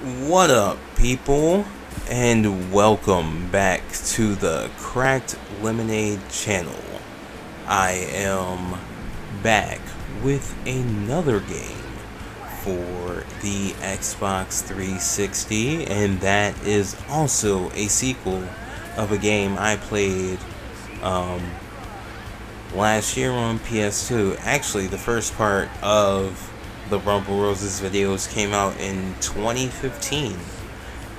What up, people, and welcome back to the Cracked Lemonade channel. I am back with another game for the Xbox 360, and that is also a sequel of a game I played last year on PS2. Actually, the first part of the Rumble Roses videos came out in 2015.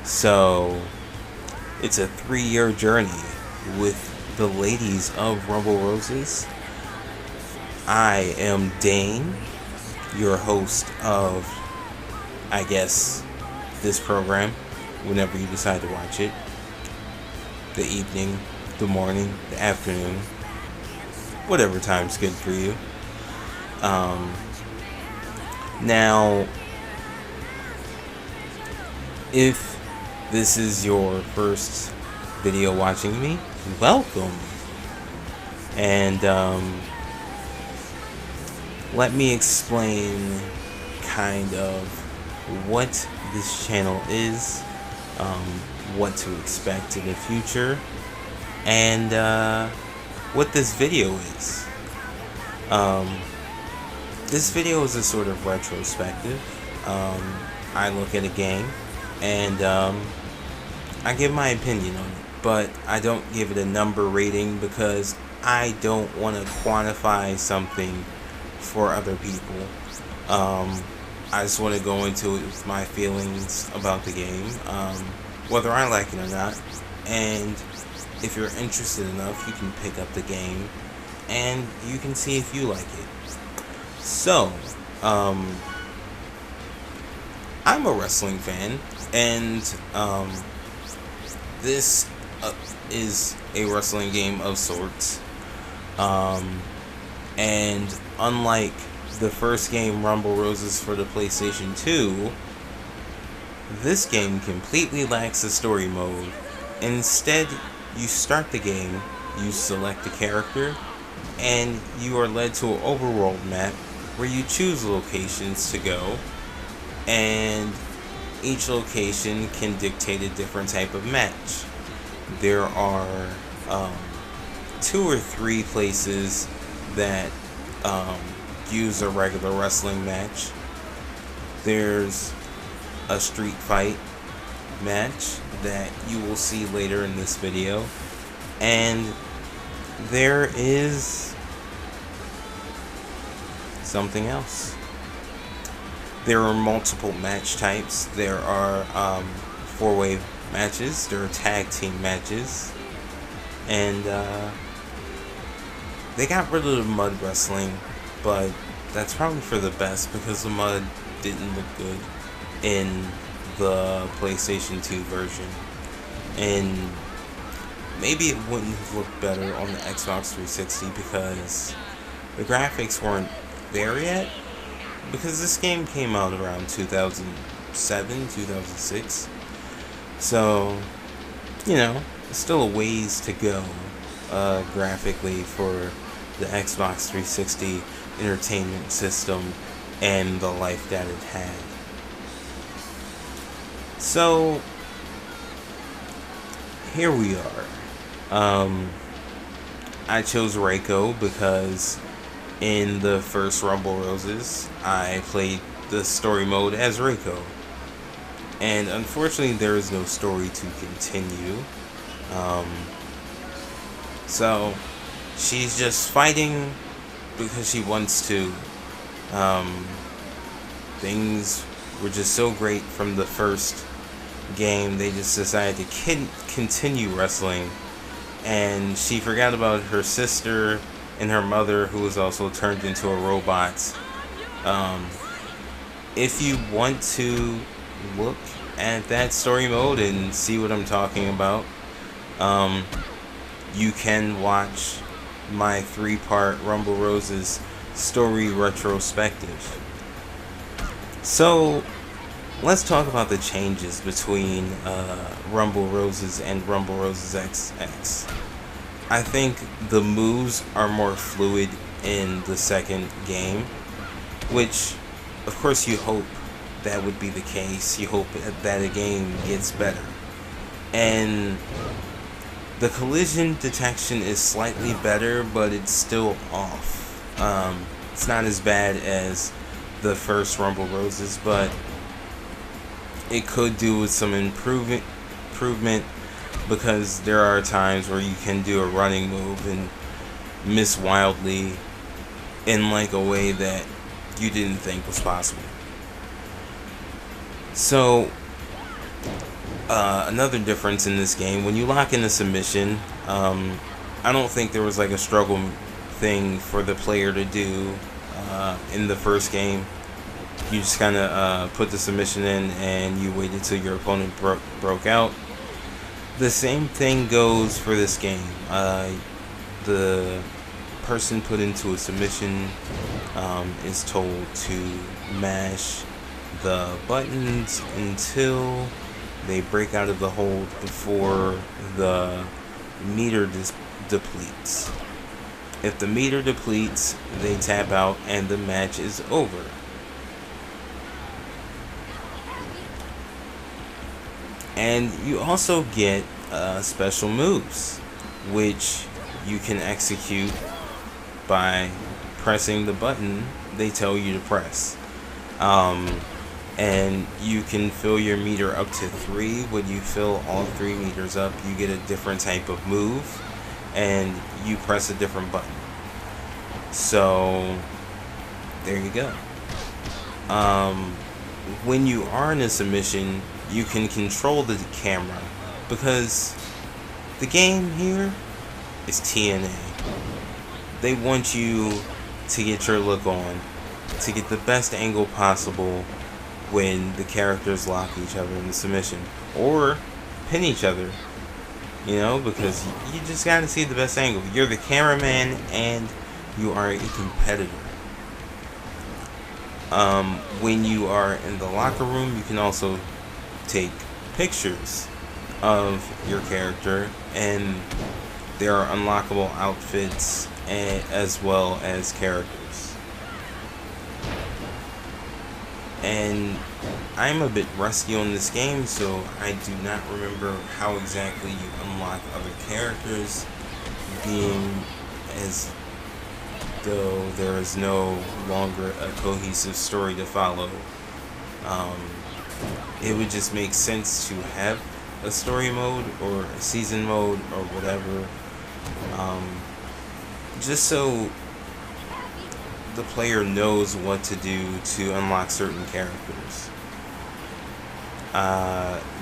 So, it's a 3-year journey with the ladies of Rumble Roses. I am Dane, your host of, I guess, this program, whenever you decide to watch it. The evening, the morning, the afternoon, whatever time's good for you. Now, if this is your first video watching me, welcome. And let me explain kind of what this channel is, what to expect in the future, and what this video is. This video is a sort of retrospective. I look at a game and I give my opinion on it, but I don't give it a number rating because I don't want to quantify something for other people. I just want to go into it with my feelings about the game, whether I like it or not. And if you're interested enough, you can pick up the game and you can see if you like it. So, I'm a wrestling fan, and this is a wrestling game of sorts. And unlike the first game, Rumble Roses for the PlayStation 2, this game completely lacks a story mode. Instead, you start the game, you select a character, and you are led to an overworld map where you choose locations to go, and each location can dictate a different type of match. There are 2 or 3 places that use a regular wrestling match. There's a street fight match that you will see later in this video, and there is something else. There are multiple match types. There are 4-way matches, there are tag team matches, and they got rid of the mud wrestling, but that's probably for the best because the mud didn't look good in the PlayStation 2 version, and maybe it wouldn't have looked better on the Xbox 360 because the graphics weren't there yet, because this game came out around 2007, 2006, so, you know, it's still a ways to go graphically for the Xbox 360 entertainment system and the life that it had. So, here we are. I chose Reiko because in the first Rumble Roses, I played the story mode as Reiko. And unfortunately, there is no story to continue. So, she's just fighting because she wants to. Things were just so great from the first game, they just decided to continue wrestling. And she forgot about her sister and her mother, who was also turned into a robot. If you want to look at that story mode and see what I'm talking about, you can watch my 3-part Rumble Roses story retrospective. So, let's talk about the changes between Rumble Roses and Rumble Roses XX. I think the moves are more fluid in the second game, which of course you hope that would be the case. You hope that a game gets better. And the collision detection is slightly better, but it's still off. It's not as bad as the first Rumble Roses, but it could do with some improvement because there are times where you can do a running move and miss wildly in like a way that you didn't think was possible. So another difference in this game, when you lock in a submission, I don't think there was like a struggle thing for the player to do in the first game. You just kind of put the submission in and you waited till your opponent broke out. The same thing goes for this game. The person put into a submission is told to mash the buttons until they break out of the hold before the meter depletes. If the meter depletes, they tap out and the match is over. And you also get special moves, which you can execute by pressing the button they tell you to press. And you can fill your meter up to 3. When you fill all 3 meters up, you get a different type of move, and you press a different button. So there you go. When you are in a submission, you can control the camera because the game here is TNA. They want you to get your look on, to get the best angle possible when the characters lock each other in the submission or pin each other, you know, because you just got to see the best angle. You're the cameraman and you are a competitor. When you are in the locker room, you can also take pictures of your character, and there are unlockable outfits as well as characters. And I'm a bit rusty on this game, so I do not remember how exactly you unlock other characters, being as though there is no longer a cohesive story to follow. It would just make sense to have a story mode or a season mode or whatever, just so the player knows what to do to unlock certain characters.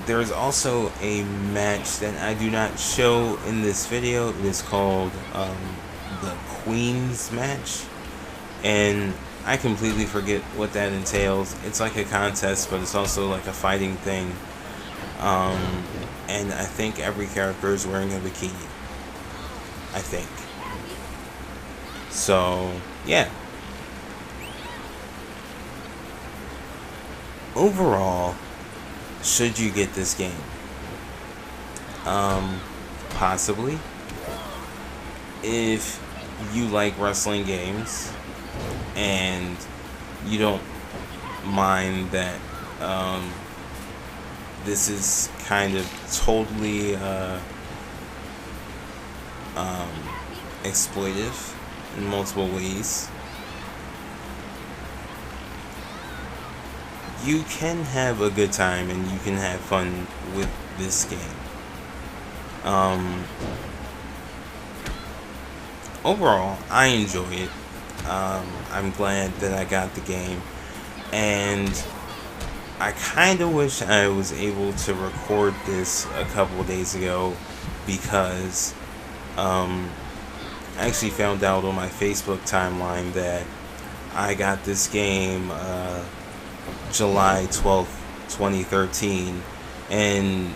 There's also a match that I do not show in this video. It is called the Queen's match, and I completely forget what that entails. It's like a contest, but it's also like a fighting thing. And I think every character is wearing a bikini. I think. So, yeah. Overall, should you get this game? Possibly. If you like wrestling games and you don't mind that this is kind of totally exploitive in multiple ways, you can have a good time and you can have fun with this game. Overall, I enjoy it. I'm glad that I got the game, and I kind of wish I was able to record this a couple of days ago, because I actually found out on my Facebook timeline that I got this game July 12th, 2013, and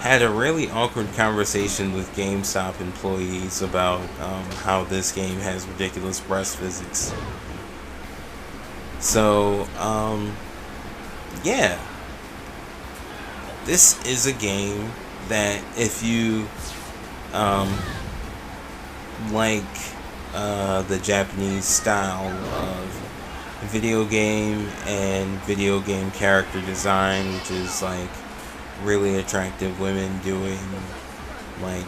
had a really awkward conversation with GameStop employees about how this game has ridiculous breast physics. So, yeah. This is a game that if you like the Japanese style of video game and video game character design, which is like really attractive women doing like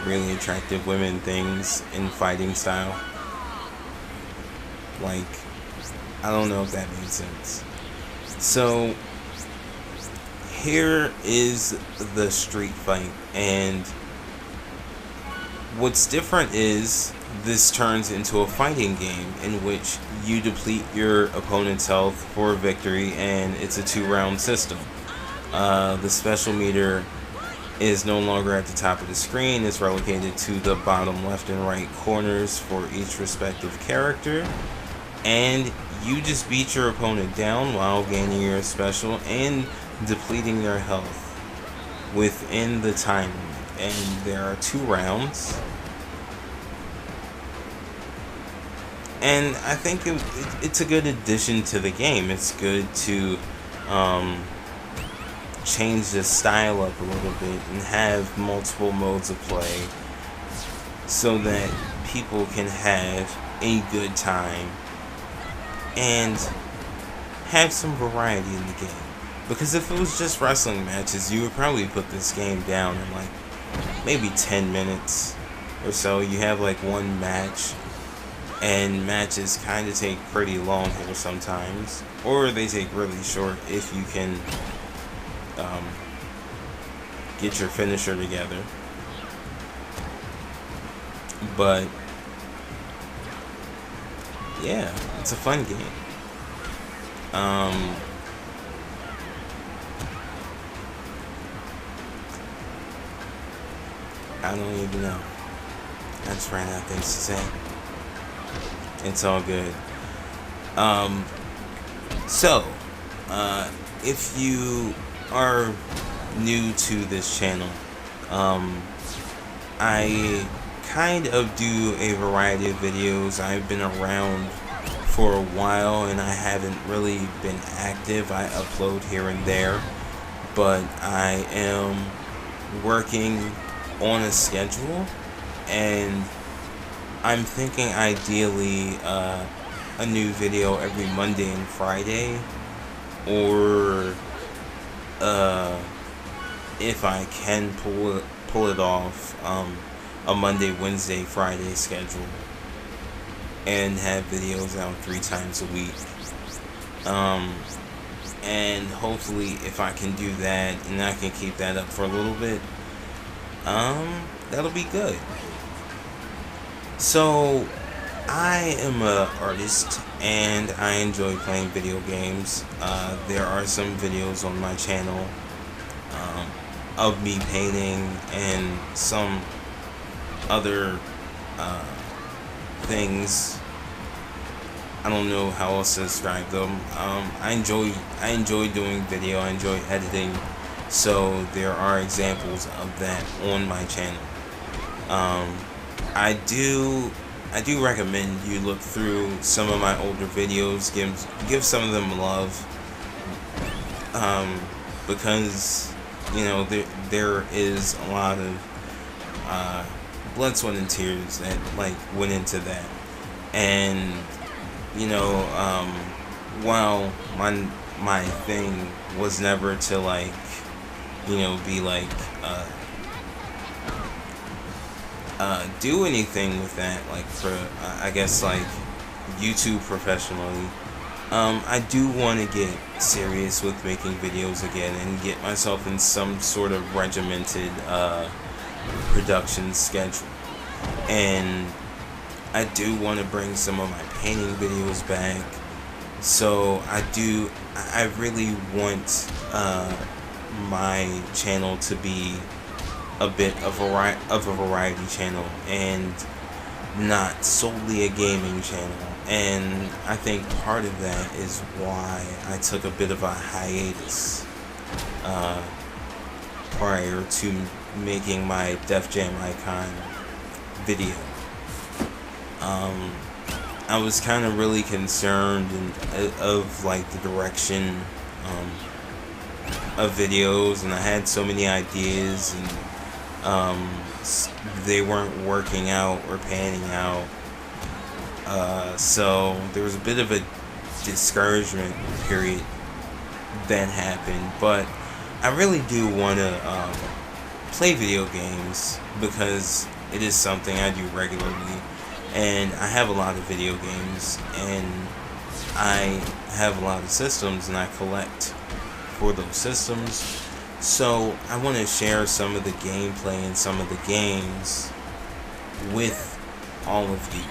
really attractive women things in fighting style. Like, I don't know if that makes sense. So here is the street fight, and what's different is this turns into a fighting game in which you deplete your opponent's health for a victory, and it's a 2-round system. The special meter is no longer at the top of the screen. It's relegated to the bottom left and right corners for each respective character, and you just beat your opponent down while gaining your special and depleting their health within the time limit. And there are 2 rounds, and I think it's a good addition to the game. It's good to change the style up a little bit and have multiple modes of play so that people can have a good time and have some variety in the game. Because if it was just wrestling matches, you would probably put this game down in like maybe 10 minutes or so. You have like one match, and matches kind of take pretty long here sometimes, or they take really short if you can get your finisher together. But yeah, it's a fun game. I don't even know. I just ran out of things to say. It's all good. So, if you are new to this channel, I kind of do a variety of videos. I've been around for a while and I haven't really been active. I upload here and there, but I am working on a schedule, and I'm thinking ideally a new video every Monday and Friday, or if I can pull it off, a Monday, Wednesday, Friday schedule, and have videos out 3 times a week. And hopefully if I can do that and I can keep that up for a little bit, that'll be good. So I am an artist and I enjoy playing video games. There are some videos on my channel of me painting and some other things. I don't know how else to describe them. I enjoy doing video. I enjoy editing. So there are examples of that on my channel. I do recommend you look through some of my older videos, give some of them love, because you know there is a lot of blood, sweat, and tears that like went into that. And you know, while my thing was never to like, you know, be like do anything with that, like for I guess like YouTube professionally. I do want to get serious with making videos again and get myself in some sort of regimented production schedule. And I do want to bring some of my painting videos back. So I really want my channel to be a bit of a variety channel and not solely a gaming channel. And I think part of that is why I took a bit of a hiatus prior to making my Def Jam Icon video. I was kind of really concerned of like the direction of videos, and I had so many ideas, and they weren't working out or panning out. So there was a bit of a discouragement period that happened, but I really do want to play video games because it is something I do regularly, and I have a lot of video games, and I have a lot of systems, and I collect for those systems. So I want to share some of the gameplay and some of the games with all of you.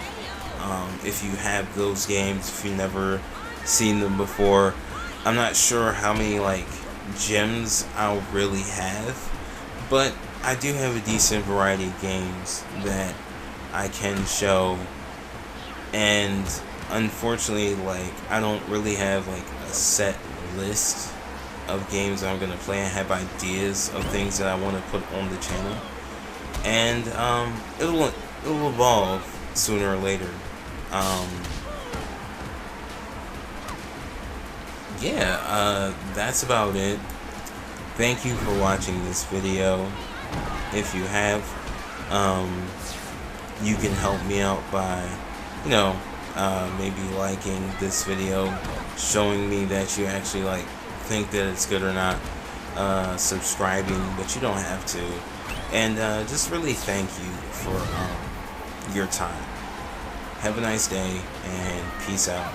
If you have those games, if you've never seen them before, I'm not sure how many like gems I'll really have, but I do have a decent variety of games that I can show. And unfortunately, like, I don't really have like a set list of games I'm gonna play. I have ideas of things that I want to put on the channel, and it'll evolve sooner or later. Yeah, that's about it. Thank you for watching this video. If you have, you can help me out by, you know, maybe liking this video, showing me that you actually like think that it's good or not, subscribing, but you don't have to, and just really thank you for your time. Have a nice day, and peace out.